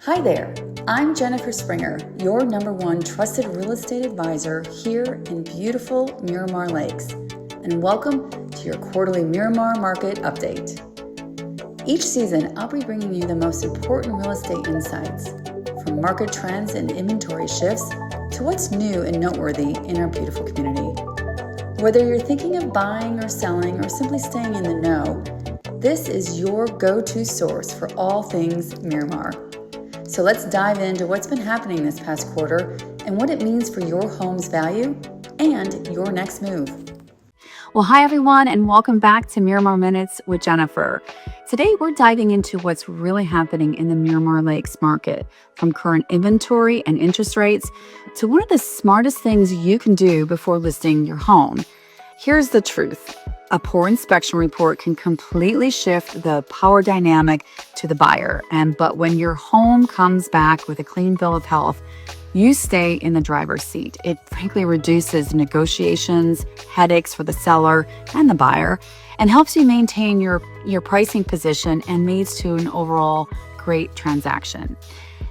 Hi there, I'm Jennifer Springer, your #1 trusted real estate advisor here in beautiful Miromar Lakes, and welcome to your quarterly Miromar Market Update. Each season, I'll be bringing you the most important real estate insights, from market trends and inventory shifts to what's new and noteworthy in our beautiful community. Whether you're thinking of buying or selling or simply staying in the know, this is your go-to source for all things Miromar. So let's dive into what's been happening this past quarter and what it means for your home's value and your next move. Well, hi everyone, and welcome back to Miromar Minutes with Jennifer. Today, we're diving into what's really happening in the Miromar Lakes market, from current inventory and interest rates to one of the smartest things you can do before listing your home. Here's the truth. A poor inspection report can completely shift the power dynamic to the buyer. But when your home comes back with a clean bill of health, you stay in the driver's seat. It frankly reduces negotiations, headaches for the seller and the buyer, and helps you maintain your pricing position and leads to an overall great transaction.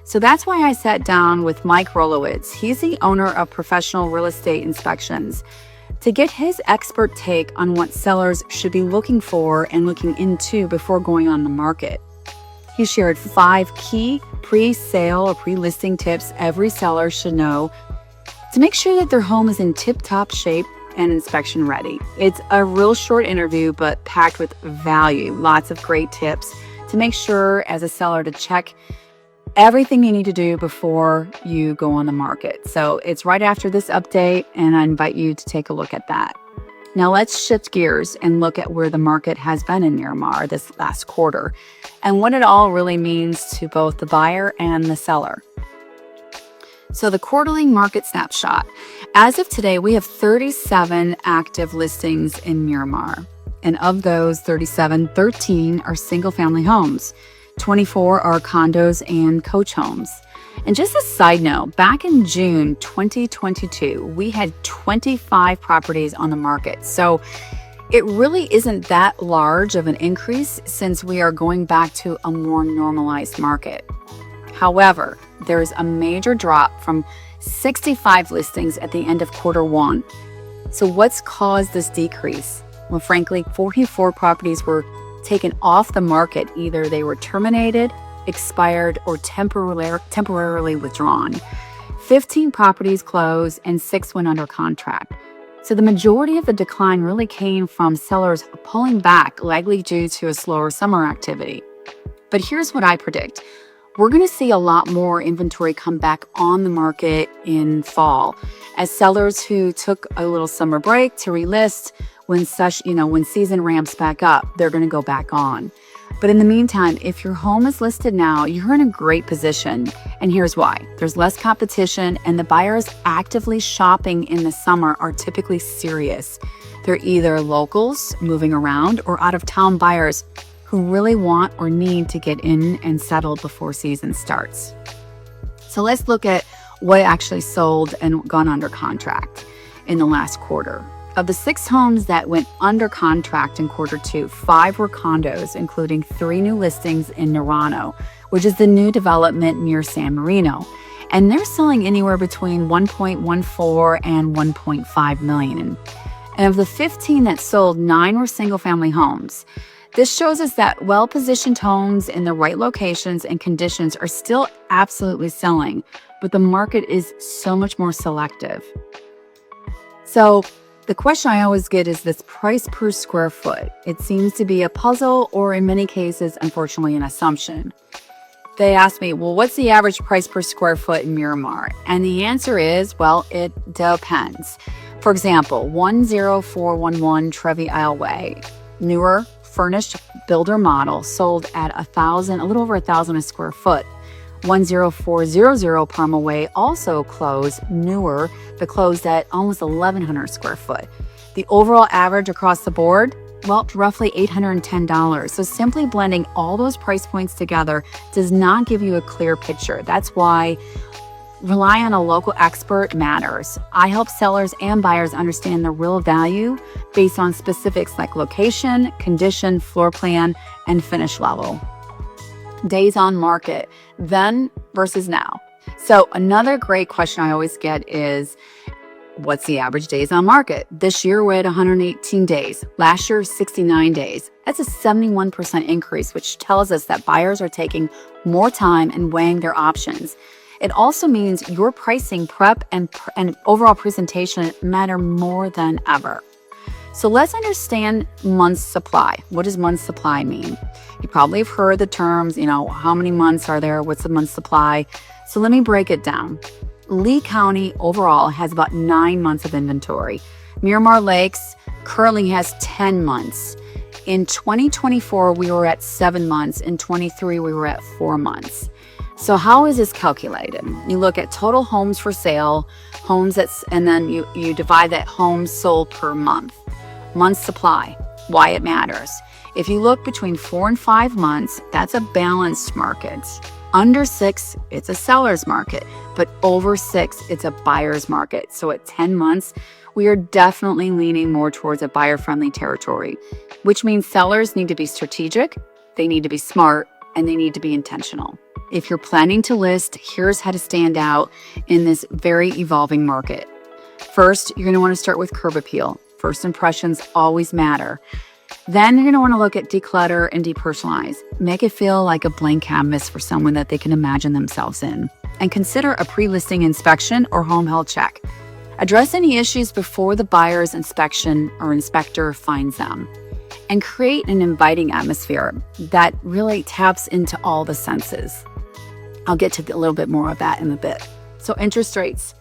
So that's why I sat down with Mike Rolewicz. He's the owner of Professional Real Estate Inspections, to get his expert take on what sellers should be looking for and looking into before going on the market. He shared 5 key pre-sale or pre-listing tips every seller should know to make sure that their home is in tip-top shape and inspection ready. It's a real short interview, but packed with value. Lots of great tips to make sure as a seller to check everything you need to do before you go on the market. So it's right after this update, and I invite you to take a look at that. Now let's shift gears and look at where the market has been in Miromar this last quarter and what it all really means to both the buyer and the seller. So the quarterly market snapshot. As of today, we have 37 active listings in Miromar. And of those 37, 13 are single-family homes. 24 are condos and coach homes. And just a side note, back in June 2022, we had 25 properties on the market. So it really isn't that large of an increase since we are going back to a more normalized market. However, there is a major drop from 65 listings at the end of Q1. So what's caused this decrease? Well, frankly, 44 properties were taken off the market. Either they were terminated, expired, or temporarily withdrawn. 15 properties closed and 6 went under contract. So the majority of the decline really came from sellers pulling back, likely due to a slower summer activity. But here's what I predict. When going to see a lot more inventory come back on the market in fall, as sellers who took a little summer break to relist, when season ramps back up, they're going to go back on. But in the meantime, if your home is listed now, you're in a great position. And here's why. There's less competition, and the buyers actively shopping in the summer are typically serious. They're either locals moving around or out-of-town buyers who really want or need to get in and settle before season starts. So let's look at what actually sold and gone under contract in the last quarter. Of the 6 homes that went under contract in Q2, 5 were condos, including 3 new listings in Nerano, which is the new development near San Marino. And they're selling anywhere between $1.14 and $1.5 million. And of the 15 that sold, 9 were single-family homes. This shows us that well-positioned homes in the right locations and conditions are still absolutely selling, but the market is so much more selective. So the question I always get is this price per square foot. It seems to be a puzzle, or in many cases, unfortunately, an assumption. They ask me, well, what's the average price per square foot in Miromar? And the answer is, well, it depends. For example, 10411 Trevi Isleway, newer, furnished builder model, sold at a little over $1,000 a square foot. 10400 Parma Way also closed, newer, but closed at almost 1,100 square foot. The overall average across the board, well, roughly $810. So simply blending all those price points together does not give you a clear picture. That's why rely on a local expert matters. I help sellers and buyers understand the real value based on specifics like location, condition, floor plan, and finish level. days on market then versus now. So another great question I always get is, what's the average days on market? This year we're at 118 days. Last year, 69 days. That's a 71% increase, which tells us that buyers are taking more time and weighing their options. It also means your pricing, prep, and overall presentation matter more than ever. So let's understand months supply. What does months supply mean? You probably have heard the terms, how many months are there? What's the month supply? So let me break it down. Lee County overall has about 9 months of inventory. Miromar Lakes currently has 10 months. In 2024, we were at 7 months. In 23, we were at 4 months. So how is this calculated? You look at total homes for sale, and then you divide that homes sold per month. Month supply, why it matters. If you look between 4 and 5 months, that's a balanced market. Under 6, it's a seller's market, but over 6, it's a buyer's market. So at 10 months, we are definitely leaning more towards a buyer-friendly territory, which means sellers need to be strategic, they need to be smart, and they need to be intentional. If you're planning to list, here's how to stand out in this very evolving market. First, you're going to want to start with curb appeal. First impressions always matter. Then you're going to want to look at declutter and depersonalize. Make it feel like a blank canvas for someone that they can imagine themselves in. And consider a pre-listing inspection or home health check. Address any issues before the buyer's inspection or inspector finds them. And create an inviting atmosphere that really taps into all the senses. I'll get to a little bit more of that in a bit. So interest rates.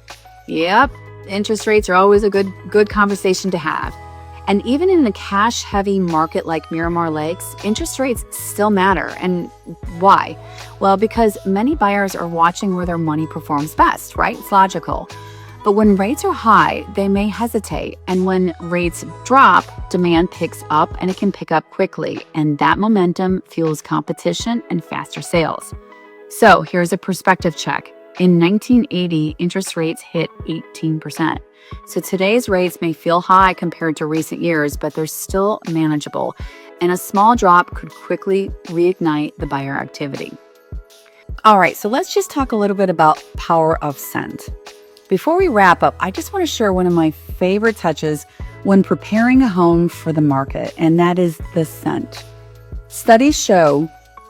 Yep, interest rates are always a good conversation to have. And even in a cash-heavy market like Miromar Lakes, interest rates still matter. And why? Well, because many buyers are watching where their money performs best, right? It's logical. But when rates are high, they may hesitate. And when rates drop, demand picks up, and it can pick up quickly. And that momentum fuels competition and faster sales. So here's a perspective check. In 1980, interest rates hit 18%. So today's rates may feel high compared to recent years, but they're still manageable. And a small drop could quickly reignite the buyer activity. All right, so let's just talk a little bit about power of scent. Before we wrap up, I just want to share one of my favorite touches when preparing a home for the market, and that is the scent. Studies show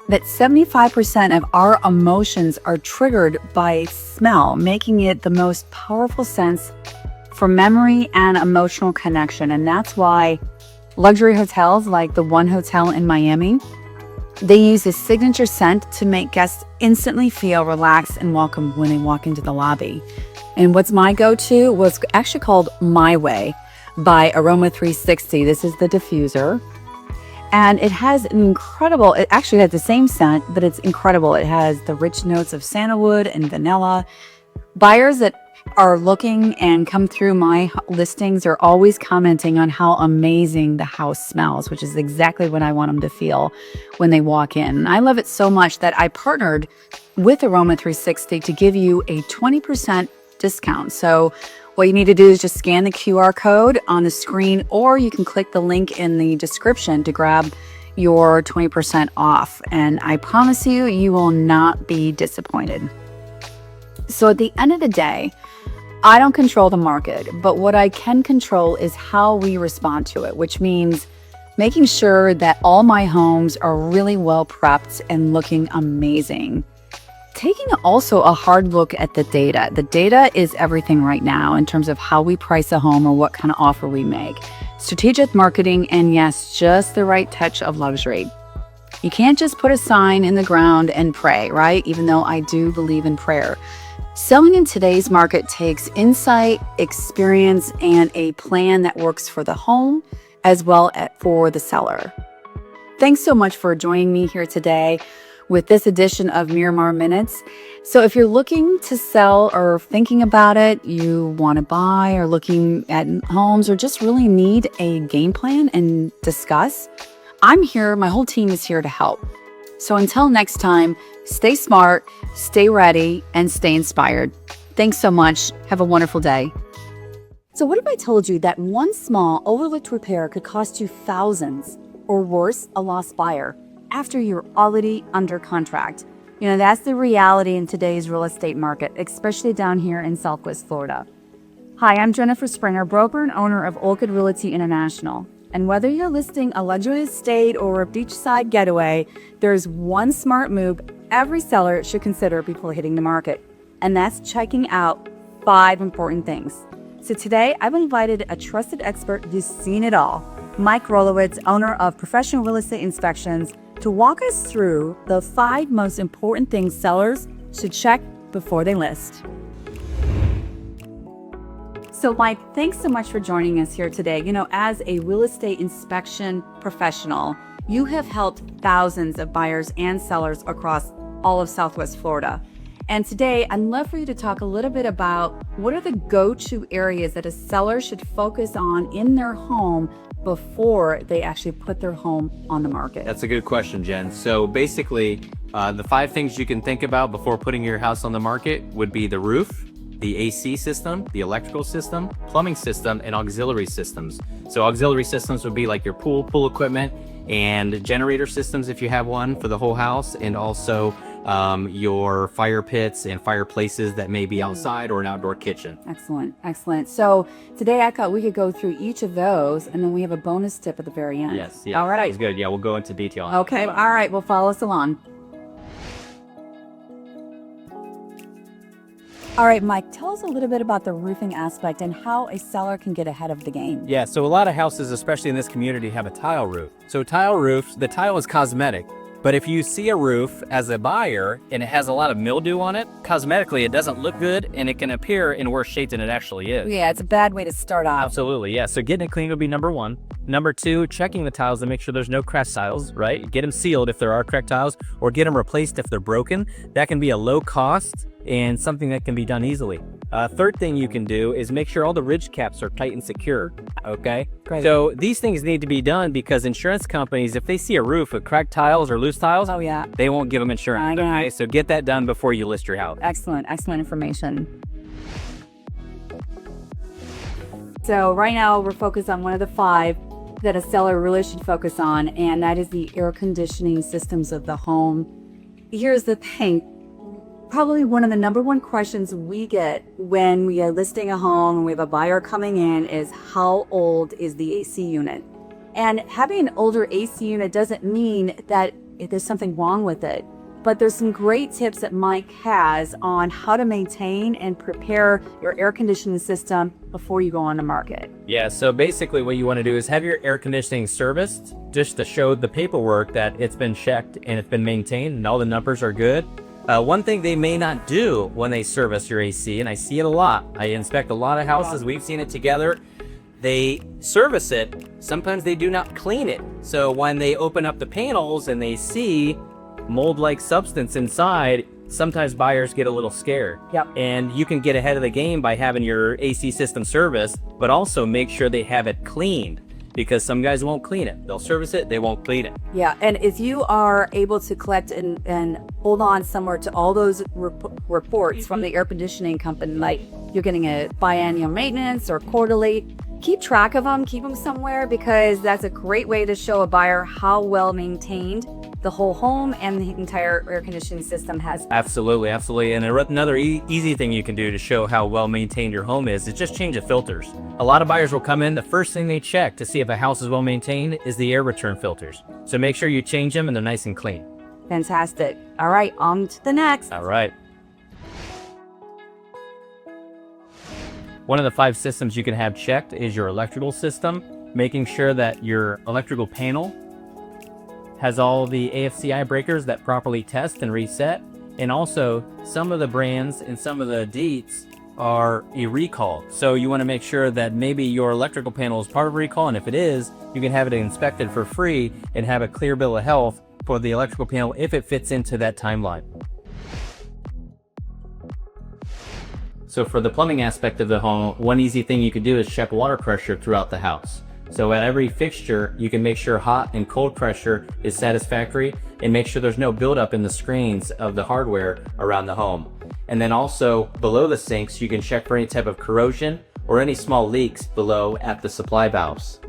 that 75% of our emotions are triggered by smell, making it the most powerful sense for memory and emotional connection. And that's why luxury hotels like the One Hotel in Miami, they use a signature scent to make guests instantly feel relaxed and welcome when they walk into the lobby. And what's my go-to was actually called My Way by Aroma 360. This is the diffuser. And it has it actually has the same scent, but it's incredible. It has the rich notes of sandalwood and vanilla. Buyers that are looking and come through my listings are always commenting on how amazing the house smells, which is exactly what I want them to feel when they walk in. And I love it so much that I partnered with Aroma 360 to give you a 20% discount. So what you need to do is just scan the QR code on the screen, or you can click the link in the description to grab your 20% off. And I promise you, you will not be disappointed. So at the end of the day, I don't control the market, but what I can control is how we respond to it, which means making sure that all my homes are really well prepped and looking amazing. Taking also a hard look at the data. The data is everything right now in terms of how we price a home or what kind of offer we make. Strategic marketing, and yes, just the right touch of luxury. You can't just put a sign in the ground and pray, right? Even though I do believe in prayer. Selling in today's market takes insight, experience, and a plan that works for the home as well as for the seller. Thanks so much for joining me here today with this edition of Miromar Minutes. So if you're looking to sell or thinking about it, you want to buy or looking at homes or just really need a game plan and discuss, I'm here. My whole team is here to help. So until next time, stay smart, stay ready, and stay inspired. Thanks so much. Have a wonderful day. So what if I told you that one small overlooked repair could cost you thousands, or worse, a lost buyer? after you're already under contract. You know, that's the reality in today's real estate market, especially down here in Southwest Florida. Hi, I'm Jennifer Springer, broker and owner of Orchid Realty International. And whether you're listing a luxury estate or a beachside getaway, there's one smart move every seller should consider before hitting the market, and that's checking out 5 important things. So today, I've invited a trusted expert who's seen it all, Mike Rolewicz, owner of Professional Real Estate Inspections, to walk us through the 5 most important things sellers should check before they list. So Mike, thanks so much for joining us here today. You know, as a real estate inspection professional, you have helped thousands of buyers and sellers across all of Southwest Florida. And today, I'd love for you to talk a little bit about what are the go-to areas that a seller should focus on in their home before they actually put their home on the market. That's a good question, Jen. So basically, the 5 things you can think about before putting your house on the market would be the roof, the AC system, the electrical system, plumbing system, and auxiliary systems. So auxiliary systems would be like your pool equipment, and generator systems if you have one for the whole house, and also your fire pits and fireplaces that may be outside or an outdoor kitchen. Excellent, excellent. So today I thought we could go through each of those, and then we have a bonus tip at the very end. Yes, yeah. All right. That's good. Yeah, we'll go into detail. Okay, all right, well, follow us along. All right, Mike, tell us a little bit about the roofing aspect and how a seller can get ahead of the game. Yeah, so a lot of houses, especially in this community, have a tile roof. So tile roofs, the tile is cosmetic. But if you see a roof as a buyer and it has a lot of mildew on it, cosmetically it doesn't look good and it can appear in worse shape than it actually is. Yeah, it's a bad way to start off. Absolutely, yeah. So getting it clean would be number 1. Number 2, checking the tiles to make sure there's no cracked tiles, right? Get them sealed if there are cracked tiles, or get them replaced if they're broken. That can be a low cost and something that can be done easily. Third thing you can do is make sure all the ridge caps are tight and secure, okay? Great. So these things need to be done because insurance companies, if they see a roof with cracked tiles or loose tiles, Oh, yeah. they won't give them insurance. I know. Okay? So get that done before you list your house. Excellent, excellent information. So right now we're focused on one of the 5 that a seller really should focus on, and that is the air conditioning systems of the home. Here's the thing. Probably one of the number 1 questions we get when we are listing a home and we have a buyer coming in is how old is the AC unit? And having an older AC unit doesn't mean that there's something wrong with it, but there's some great tips that Mike has on how to maintain and prepare your air conditioning system before you go on the market. Yeah, so basically what you want to do is have your air conditioning serviced just to show the paperwork that it's been checked and it's been maintained and all the numbers are good. One thing they may not do when they service your AC, and I see it a lot, I inspect a lot of houses, we've seen it together, they service it, sometimes they do not clean it. So when they open up the panels and they see mold-like substance inside, sometimes buyers get a little scared. Yep. And you can get ahead of the game by having your AC system serviced, but also make sure they have it cleaned, because some guys won't clean it. They'll service it, they won't clean it. Yeah, and if you are able to collect and hold on somewhere to all those reports from the air conditioning company, like you're getting a biannual maintenance or quarterly, keep track of them, keep them somewhere, because that's a great way to show a buyer how well maintained the whole home and the entire air conditioning system has. Absolutely, absolutely. And another easy thing you can do to show how well maintained your home is just change the filters. A lot of buyers will come in, the first thing they check to see if a house is well maintained is the air return filters. So make sure you change them and they're nice and clean. Fantastic. All right, on to the next. All right. One of the 5 systems you can have checked is your electrical system, making sure that your electrical panel has all the AFCI breakers that properly test and reset. And also, some of the brands and some of the DEETs are a recall. So you want to make sure that maybe your electrical panel is part of a recall, and if it is, you can have it inspected for free and have a clear bill of health for the electrical panel if it fits into that timeline. So for the plumbing aspect of the home, one easy thing you can do is check water pressure throughout the house. So at every fixture, you can make sure hot and cold pressure is satisfactory and make sure there's no buildup in the screens of the hardware around the home. And then also below the sinks, you can check for any type of corrosion or any small leaks below at the supply valves.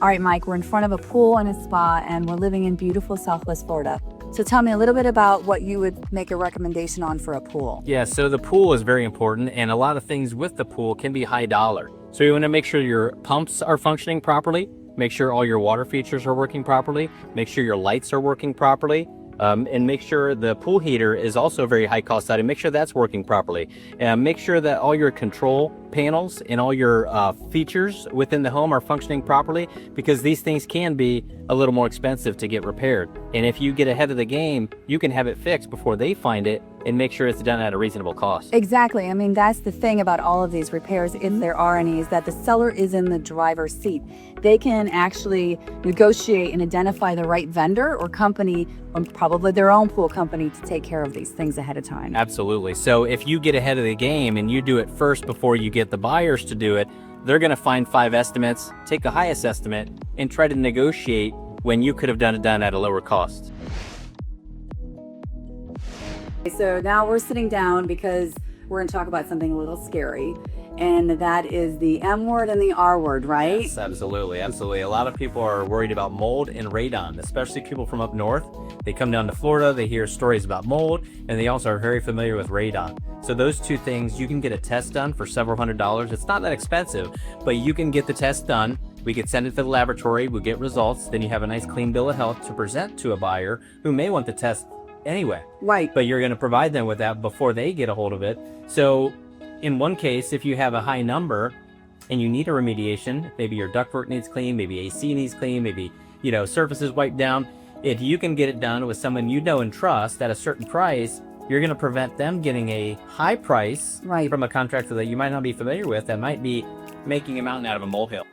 All right, Mike, we're in front of a pool and a spa, and we're living in beautiful Southwest Florida. So tell me a little bit about what you would make a recommendation on for a pool. Yeah, so the pool is very important, and a lot of things with the pool can be high dollar. So you want to make sure your pumps are functioning properly, make sure all your water features are working properly, make sure your lights are working properly, and make sure the pool heater is also a very high cost item. Make sure that's working properly. And make sure that all your control panels and all your features within the home are functioning properly, because these things can be a little more expensive to get repaired. And if you get ahead of the game, you can have it fixed before they find it and make sure it's done at a reasonable cost. Exactly. I mean, that's the thing about all of these repairs, if there are any, is that the seller is in the driver's seat. They can actually negotiate and identify the right vendor or company, or probably their own pool company, to take care of these things ahead of time. Absolutely. So if you get ahead of the game and you do it first before you get the buyers to do it, they're going to find 5 estimates, take the highest estimate, and try to negotiate when you could have done it at a lower cost. So now we're sitting down because we're going to talk about something a little scary, and that is the M word and the R word, right? Yes, absolutely, absolutely. A lot of people are worried about mold and radon, especially people from up north. They come down to Florida, they hear stories about mold, and they also are very familiar with radon. So those two things, you can get a test done for several $100s. It's not that expensive, but you can get the test done. We could send it to the laboratory, we get results, then you have a nice clean bill of health to present to a buyer who may want the test anyway. Right. But you're going to provide them with that before they get a hold of it. So in one case, if you have a high number and you need a remediation, maybe your ductwork needs clean, maybe AC needs clean, maybe, surfaces wiped down. If you can get it done with someone you know and trust at a certain price, you're going to prevent them getting a high price from a contractor that you might not be familiar with, that might be making a mountain out of a molehill.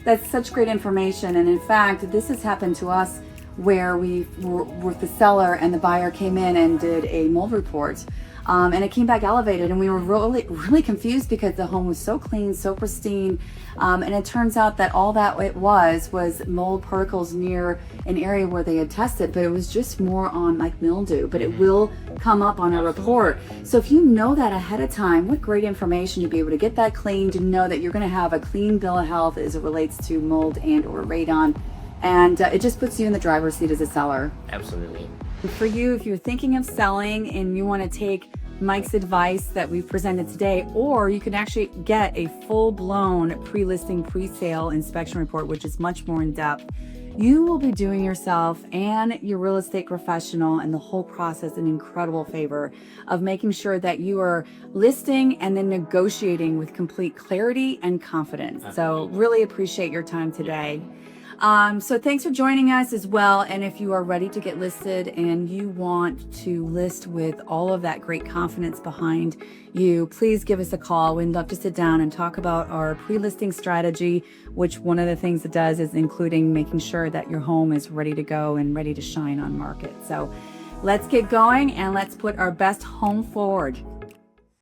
That's such great information. And in fact, this has happened to us where we were with the seller and the buyer came in and did a mold report. And it came back elevated, and we were really confused because the home was so clean, so pristine. And it turns out that all that it was mold particles near an area where they had tested, but it was just more on like mildew, but it will come up on a report. So if you know that ahead of time, what great information to be able to get that cleaned, to know that you're going to have a clean bill of health as it relates to mold and or radon. And it just puts you in the driver's seat as a seller. Absolutely. For you, if you're thinking of selling and you want to take Mike's advice that we've presented today, or you can actually get a full-blown pre-listing, pre-sale inspection report, which is much more in-depth, you will be doing yourself and your real estate professional and the whole process an incredible favor of making sure that you are listing and then negotiating with complete clarity and confidence. So really appreciate your time today. So thanks for joining us as well. And if you are ready to get listed and you want to list with all of that great confidence behind you, please give us a call. We'd love to sit down and talk about our pre-listing strategy, which one of the things it does is including making sure that your home is ready to go and ready to shine on market. So let's get going and let's put our best home forward.